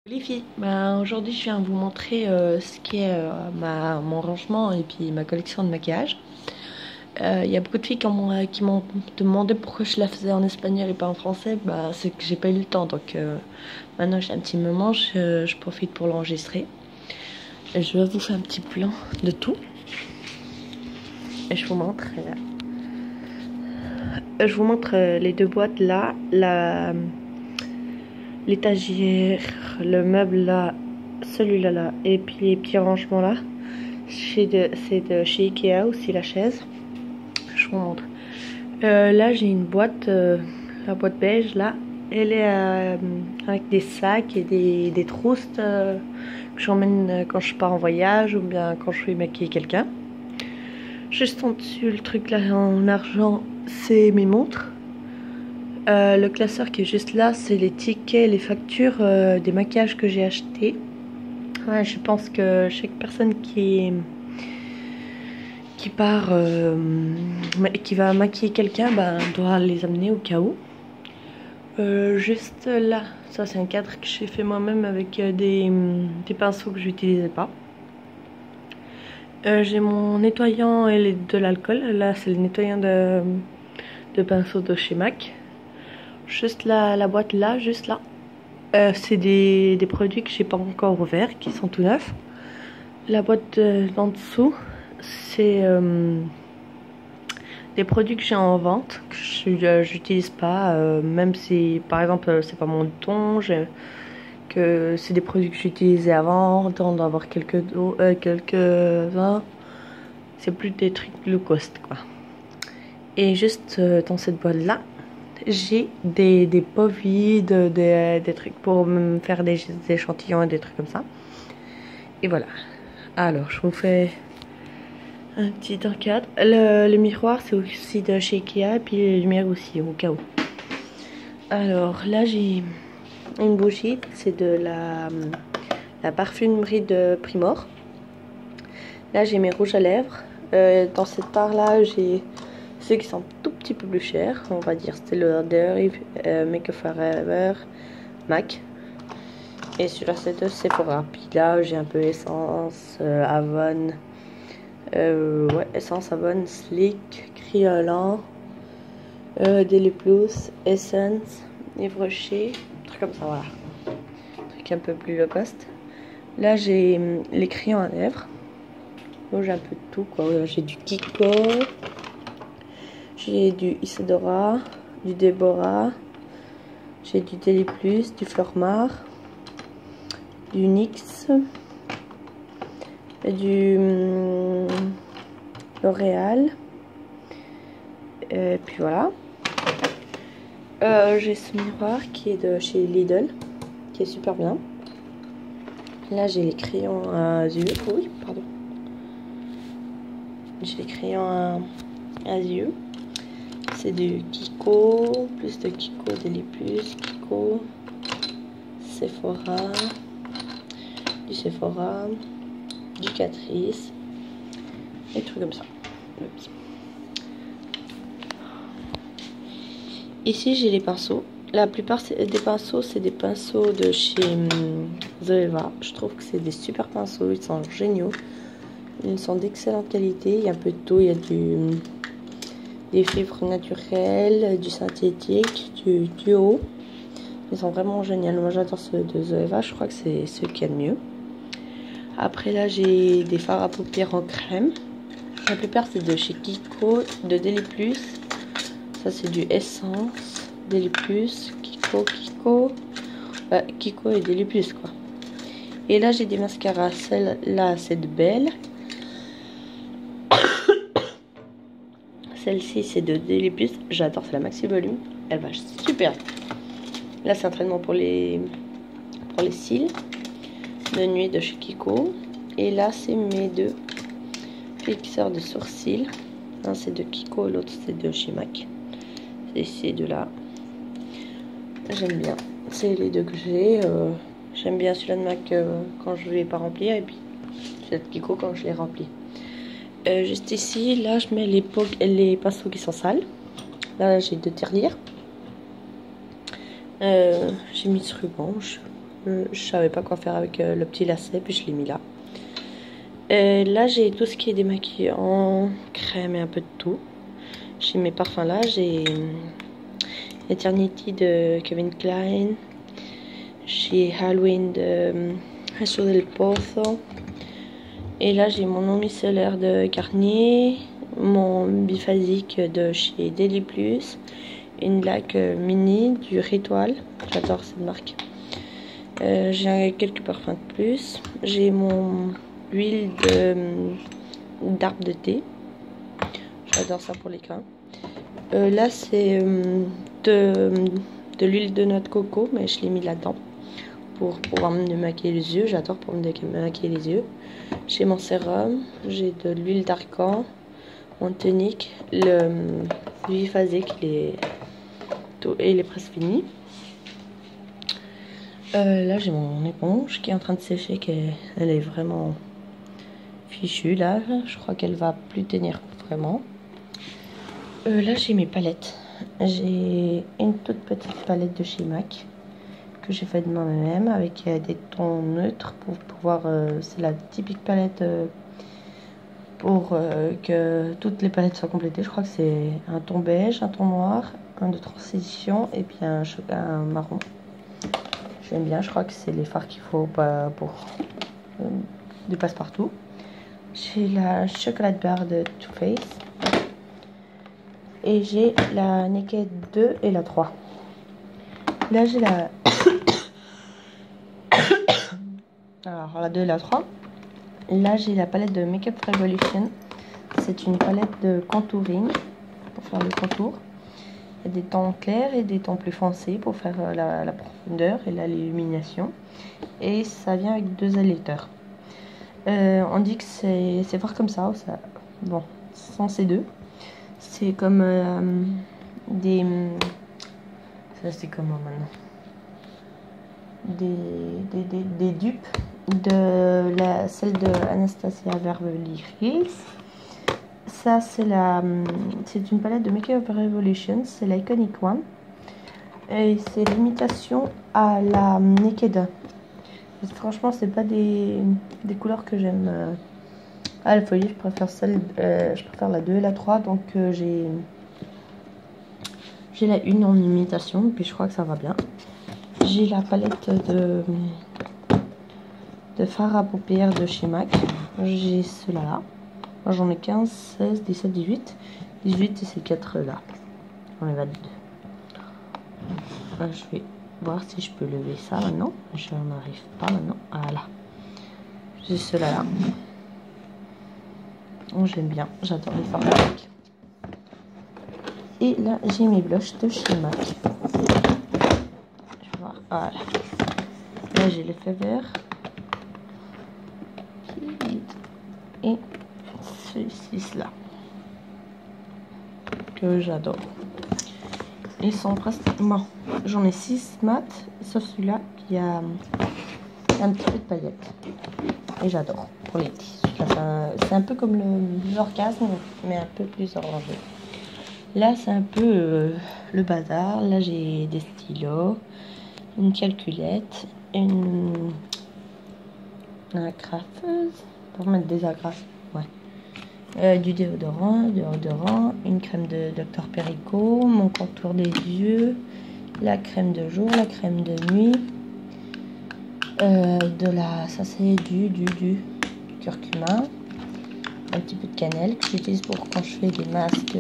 Les filles, aujourd'hui je viens vous montrer ce qu'est mon rangement et puis ma collection de maquillage. Il y a beaucoup de filles qui m'ont demandé pourquoi je la faisais en espagnol et pas en français. C'est que j'ai pas eu le temps, donc maintenant j'ai un petit moment, je profite pour l'enregistrer. Et je vais vous faire un petit plan de tout. Et je vous montre. Je vous montre les deux boîtes là, l'étagère, le meuble là, celui-là là, et puis les petits rangements là. C'est de chez Ikea aussi, la chaise. Je vous montre. Là j'ai une boîte, la boîte beige là. Elle est avec des sacs et des trousses que j'emmène quand je pars en voyage ou bien quand je vais maquiller quelqu'un. Juste en dessus, le truc là en argent, c'est mes montres. Le classeur qui est juste là, c'est les tickets, les factures des maquillages que j'ai achetés. Ouais, je pense que chaque personne qui part, qui va maquiller quelqu'un, doit les amener au cas où. Juste là, ça c'est un cadre que j'ai fait moi-même avec des pinceaux que je n'utilisais pas. J'ai mon nettoyant et de l'alcool. Là, c'est le nettoyant de pinceau de chez MAC. Juste la boîte là, juste là. C'est des produits que j'ai pas encore ouverts, qui sont tout neufs. La boîte d'en dessous, c'est des produits que j'ai en vente, que j'utilise pas, même si par exemple c'est pas mon ton, que c'est des produits que j'utilisais avant, d'en avoir quelques-uns. C'est plus des trucs low cost quoi. Et juste dans cette boîte là, j'ai des pots vides, des trucs pour me faire des échantillons et des trucs comme ça. Et voilà. Alors, je vous fais un petit encadre. Le miroir, c'est aussi de chez Ikea. Et puis les lumières aussi, au cas où. Alors, là, j'ai une bougie. C'est de la parfumerie de Primor. Là, j'ai mes rouges à lèvres. Dans cette part-là, j'ai ceux qui sont un tout petit peu plus chers, on va dire Stay Lauder, Make Up Forever, MAC. Et celui-là c'est de Sephora. Puis là j'ai un peu Essence, Avon, ouais, Essence, Avon, Slick, Kryolan, Daily Plus, Essence, Yves Rocher, truc comme ça, voilà. Truc un peu plus low cost. Là j'ai les crayons à lèvres. Bon, j'ai un peu de tout quoi. J'ai du Kiko. J'ai du Isadora, du Deborah, j'ai du Daily Plus, du Flormar, du NYX, et du L'Oréal. Et puis voilà. J'ai ce miroir qui est de chez Lidl, qui est super bien. Là j'ai les crayons à yeux. Oui, pardon. J'ai les crayons à yeux. C'est du Kiko, plus de Kiko, Daily Plus, Kiko, Sephora, du Sephora, du Catrice, des trucs comme ça. Oups. Ici j'ai les pinceaux. La plupart des pinceaux, c'est des pinceaux de chez Zoeva. Je trouve que c'est des super pinceaux, ils sont géniaux. Ils sont d'excellente qualité, il y a un peu de tout, il y a des fibres naturelles, du synthétique, du duo. Ils sont vraiment géniaux. Moi j'adore ceux de Zoeva, je crois que c'est ceux qu'il y a de mieux. Après là j'ai des fards à paupières en crème. La plupart c'est de chez Kiko, de Daily Plus. Ça c'est du Essence, Daily Plus, Kiko et Daily Plus quoi. Et là j'ai des mascaras. Celle-là c'est de Belle. Celle-ci c'est de Daily Plus, j'adore, c'est la maxi volume, elle va super. Là c'est un traitement pour les cils de nuit de chez Kiko. Et là c'est mes deux fixeurs de sourcils. Un c'est de Kiko, l'autre c'est de chez MAC. C'est ces deux là. J'aime bien, c'est les deux que j'ai. J'aime bien celui-là de MAC quand je ne l'ai pas rempli, et puis celui-là de Kiko quand je l'ai rempli. Juste ici, là je mets les pinceaux qui sont sales. Là j'ai deux tirelires. J'ai mis ce ruban, je savais pas quoi faire avec le petit lacet, puis je l'ai mis là. Et là, j'ai tout ce qui est démaquillant, crème et un peu de tout. J'ai mes parfums là, j'ai Eternity de Calvin Klein. J'ai Halloween de Resto del Pozo. Et là, j'ai mon eau micellaire de Garnier, mon biphasique de chez Deli Plus, une laque mini du Ritual. J'adore cette marque. J'ai quelques parfums de plus. J'ai mon huile d'arbre de thé. J'adore ça pour les crins. Là, c'est de l'huile de noix de coco, mais je l'ai mis là-dedans pour pouvoir me démaquiller les yeux. J'adore pour me démaquiller les yeux. J'ai mon sérum, j'ai de l'huile d'argan, mon tonique, le biphasique et il est presque fini. Là, j'ai mon éponge qui est en train de sécher, elle est vraiment fichue là. Je crois qu'elle va plus tenir vraiment. Là, j'ai mes palettes. J'ai une toute petite palette de chez MAC que j'ai faite moi-même avec des tons neutres pour pouvoir. C'est la typique palette pour que toutes les palettes soient complétées. Je crois que c'est un ton beige, un ton noir, un de transition et puis un marron. J'aime bien, je crois que c'est les fards qu'il faut pour du passe-partout. J'ai la chocolate barre de Too Faced. Et j'ai la Naked 2 et la 3. Là, j'ai la... Alors, la 2 et la 3. Là, j'ai la palette de Makeup Revolution. C'est une palette de contouring pour faire le contour. Il y a des tons clairs et des tons plus foncés pour faire la profondeur et l'illumination. Et ça vient avec 2 électeurs. On dit que c'est fort comme ça. Bon, sans ces deux. C'est comme des... Ça, c'est comment maintenant? Des dupes de celle de Anastasia Beverly Hills. Ça, c'est une palette de Makeup Revolution. C'est l'Iconic One. Et c'est l'imitation à la Naked. Franchement, c'est pas des couleurs que j'aime. Ah, la folie, je préfère la 2 et la 3. Donc, j'ai la 1 en imitation. Puis, je crois que ça va bien. J'ai la palette de fard à paupières de chez MAC. J'ai ceux-là là. Moi, j'en ai 15, 16, 17, 18. 18, c'est ces 4 là. J'en ai 22. Là, je vais voir si je peux lever ça maintenant. Je n'en arrive pas maintenant. Voilà. J'ai ceux-là là. Oh, j'aime bien. J'adore les fards MAC. Et là, j'ai mes blushs de chez MAC. Je vais voir. Voilà. Là, j'ai l'effet vert. Et celui-ci là. Que j'adore. Ils sont presque... Bon, j'en ai 6 mat, sauf celui-là qui a un petit peu de paillettes. Et j'adore pour l'été. C'est un peu comme l'orgasme, mais un peu plus orangé. Là, c'est un peu le bazar. Là, j'ai des stylos, une calculette, une agrafeuse pour mettre des agrafes. Ouais. Du déodorant, une crème de Dr Perico, mon contour des yeux, la crème de jour, la crème de nuit, ça c'est du curcuma, un petit peu de cannelle que j'utilise pour quand je fais des masques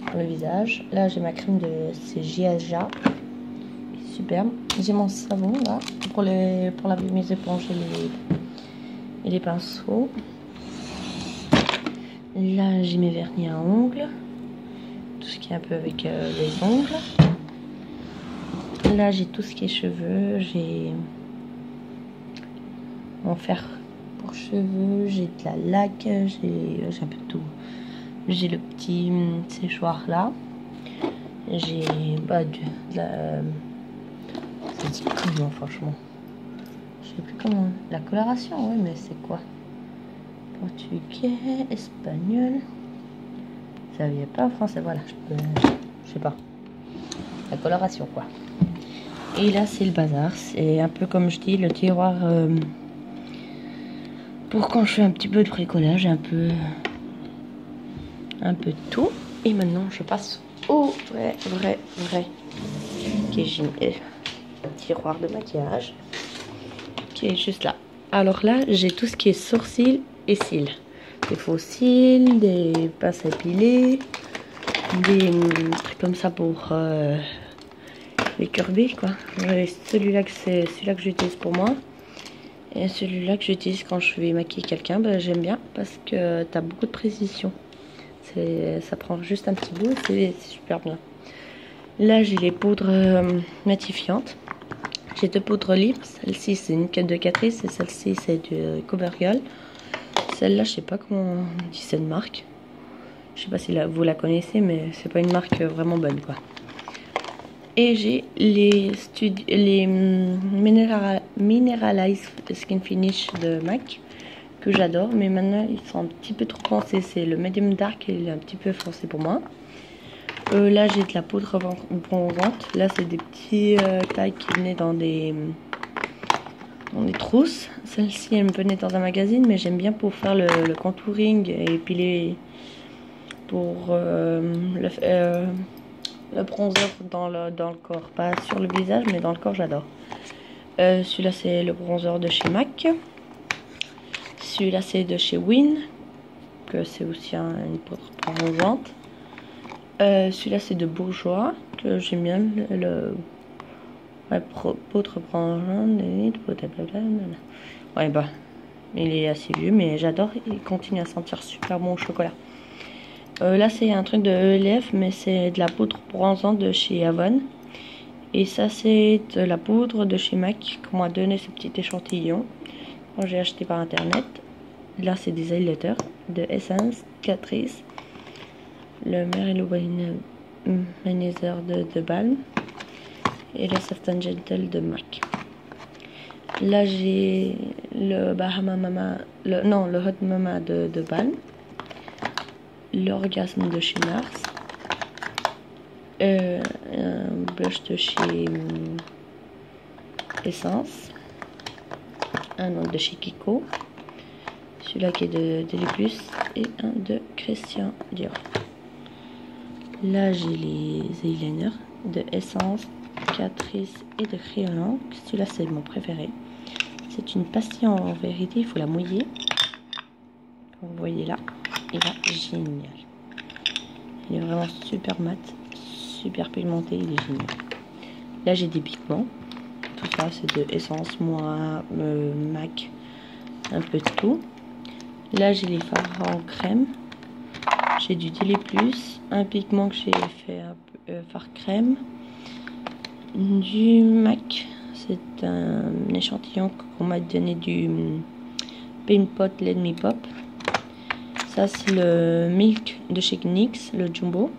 pour le visage. Là j'ai ma crème c'est Giaja, superbe. J'ai mon savon là pour laver mes éponges et les pinceaux. Là, j'ai mes vernis à ongles. Tout ce qui est un peu avec les ongles. Là, j'ai tout ce qui est cheveux. J'ai mon fer pour cheveux. J'ai de la laque. J'ai un peu de tout. J'ai le petit séchoir là. J'ai ça dit comment, franchement? Je sais plus comment. La coloration, oui, mais c'est quoi? Portugais, espagnol, ça vient pas en français, voilà, je sais pas, la coloration quoi. Et là c'est le bazar, c'est un peu comme je dis le tiroir pour quand je fais un petit peu de bricolage, un peu de tout. Et maintenant je passe au vrai tiroir de maquillage qui est juste là. Alors là j'ai tout ce qui est sourcils et cils, des faux cils, des pinces à épiler, des trucs comme ça pour les curbés quoi. Celui-là que j'utilise pour moi. Et celui-là que j'utilise quand je vais maquiller quelqu'un, bah, j'aime bien parce que tu as beaucoup de précision. Ça prend juste un petit bout, c'est super bien. Là, j'ai les poudres matifiantes. J'ai 2 poudres libres. Celle-ci, c'est une quête de Catrice et celle-ci, c'est du Covergirl. Celle-là, je sais pas comment on dit cette marque. Je sais pas si vous la connaissez, mais c'est pas une marque vraiment bonne, quoi. Et j'ai les Mineralize Skin Finish de MAC que j'adore, mais maintenant ils sont un petit peu trop foncés. C'est le medium dark et il est un petit peu foncé pour moi. Là j'ai de la poudre bronzante. Là c'est des petits tailles qui venaient dans des trousses. Celle-ci elle me venait dans un magazine, mais j'aime bien pour faire le contouring et épiler pour le bronzer dans le corps, pas sur le visage mais dans le corps, j'adore. Celui-là c'est le bronzer de chez MAC. Celui-là c'est de chez Win, que c'est aussi une poudre bronzante. Celui-là c'est de Bourjois, que j'aime bien, poudre bronzante. Ouais bah il est assez vieux mais j'adore, il continue à sentir super bon au chocolat. Là c'est un truc de ELF, mais c'est de la poudre bronzante de chez Avon. Et ça c'est de la poudre de chez MAC qu'on m'a donné ce petit échantillon quand j'ai acheté par internet. Là c'est des highlighters de Essence, Catrice, le Merlot Manizer de Balm et le Soft & Gentle de MAC. Là j'ai le Bahama Mama, le Hot Mama de Balm, l'Orgasme de chez Nars, un blush de chez Essence, un autre de chez Kiko, celui-là qui est de Delibus et un de Christian Dior. Là j'ai les eyeliners de Essence, Catrice et de Crayon. Celui-là c'est mon préféré. C'est une pastille en vérité, il faut la mouiller. Comme vous voyez là, il est génial. Il est vraiment super mat, super pigmenté, il est génial. Là j'ai des pigments. Tout ça c'est de Essence, moi, MAC, un peu de tout. Là j'ai les fards en crème. J'ai du Délai Plus, un pigment que j'ai fait fard crème. Du MAC, c'est un échantillon qu'on m'a donné du Paint Pot Let Me Pop. Ça c'est le Milk de chez NYX, le Jumbo.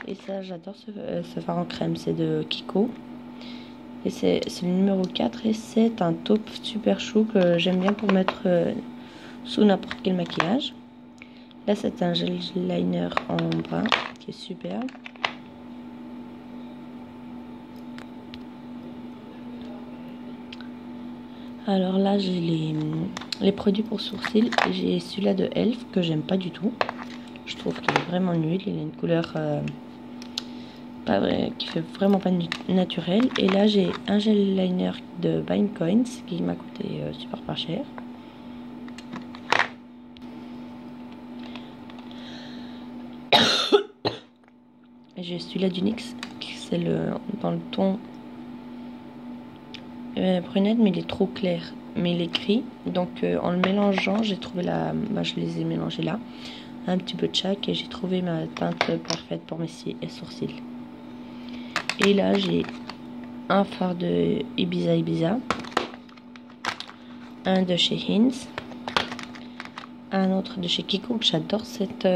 Et ça j'adore ce fard en crème, c'est de Kiko. Et c'est le numéro 4 et c'est un taupe super chou que j'aime bien pour mettre sous n'importe quel maquillage. Là c'est un gel liner en brun qui est super. Alors là j'ai les produits pour sourcils. J'ai celui-là de Elf que j'aime pas du tout. Je trouve qu'il est vraiment nul. Il a une couleur pas vrai, qui fait vraiment pas naturel. Et là j'ai un gel liner de Bine Coins qui m'a coûté super pas cher. J'ai celui-là du NYX, c'est dans le ton brunette, mais il est trop clair, mais il est gris. Donc en le mélangeant, j'ai trouvé je les ai mélangés là, un petit peu de chaque, et j'ai trouvé ma teinte parfaite pour mes sourcils. Et là j'ai un fard de Ibiza, un de chez Hinz, un autre de chez Kiko. J'adore cette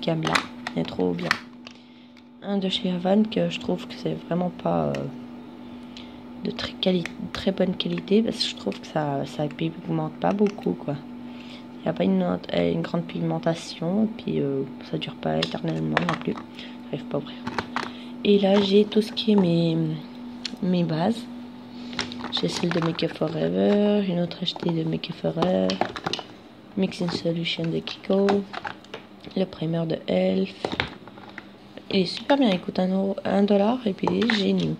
gamme là, elle est trop bien. Un de chez Havane que je trouve que c'est vraiment pas de très bonne qualité, parce que je trouve que ça pigmente pas beaucoup quoi. Il n'y a pas une grande pigmentation, et puis ça dure pas éternellement non plus. J'arrive pas à ouvrir. Et là j'ai tout ce qui est mes mes bases. J'ai celle de Make Up Forever, une autre achetée de Make Up Forever, Mixing Solution de Kiko, le primer de Elf. Il est super bien, il coûte $1 et puis il est génial.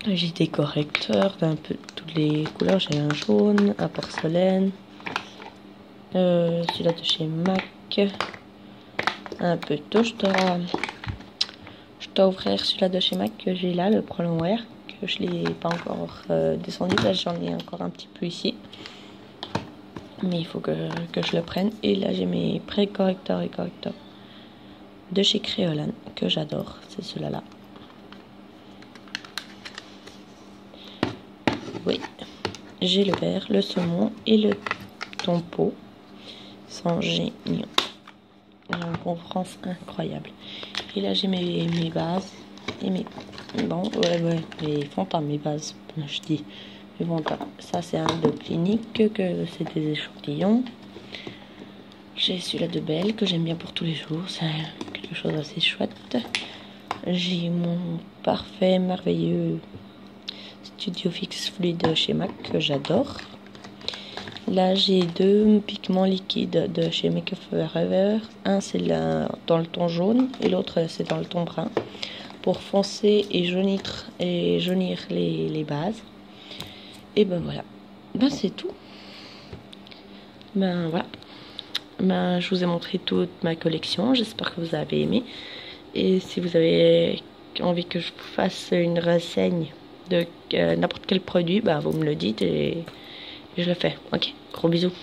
J'ai des correcteurs d'un peu toutes les couleurs. J'ai un jaune, un porcelaine, celui-là de chez MAC, un peu de tout. Je dois ouvrir celui-là de chez MAC que j'ai là, le Prolong Wear, que je ne l'ai pas encore descendu. Là, j'en ai encore un petit peu ici. Mais il faut que je le prenne. Et là, j'ai mes pré-correcteurs et correcteurs de chez Créolan, que j'adore. C'est ceux-là. Oui, j'ai le vert, le saumon et le tompo. Ils sont géniaux. Une conférence incroyable. Et là, j'ai mes bases. Et mes... Bon, ouais, mes fonds de teint, mes bases, je dis. Mes fonds de teint. Ça, c'est un de Clinique, que c'est des échantillons. J'ai celui-là de Belle, que j'aime bien pour tous les jours. C'est quelque chose d'assez chouette. J'ai mon parfait, merveilleux Studio Fix Fluide chez MAC, que j'adore. Là, j'ai 2 pigments liquides de chez Make Up Forever. Un, c'est dans le ton jaune et l'autre, c'est dans le ton brun. Pour foncer et jaunir les bases. Et ben voilà. Ben c'est tout. Ben voilà. Ben, je vous ai montré toute ma collection. J'espère que vous avez aimé. Et si vous avez envie que je vous fasse une renseigne de n'importe quel produit, ben vous me le dites et je le fais. Ok, gros bisous.